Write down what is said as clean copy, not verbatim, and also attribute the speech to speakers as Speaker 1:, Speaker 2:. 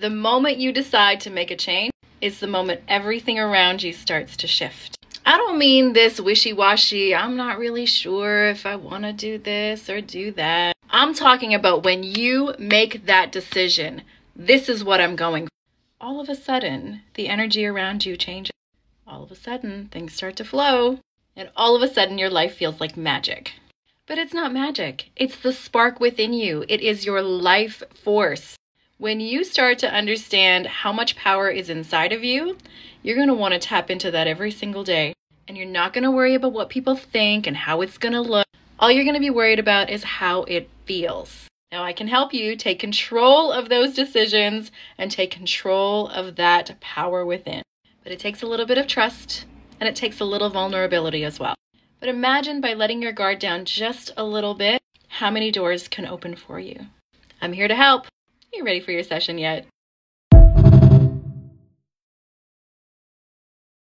Speaker 1: The moment you decide to make a change is the moment everything around you starts to shift. I don't mean this wishy-washy, I'm not really sure if I want to do this or do that. I'm talking about when you make that decision, this is what I'm going for. All of a sudden, the energy around you changes. All of a sudden, things start to flow. And all of a sudden, your life feels like magic. But it's not magic. It's the spark within you. It is your life force. When you start to understand how much power is inside of you, you're going to want to tap into that every single day. And you're not going to worry about what people think and how it's going to look. All you're going to be worried about is how it feels. Now, I can help you take control of those decisions and take control of that power within. But it takes a little bit of trust, and it takes a little vulnerability as well. But imagine by letting your guard down just a little bit, how many doors can open for you. I'm here to help. Are you ready for your session yet?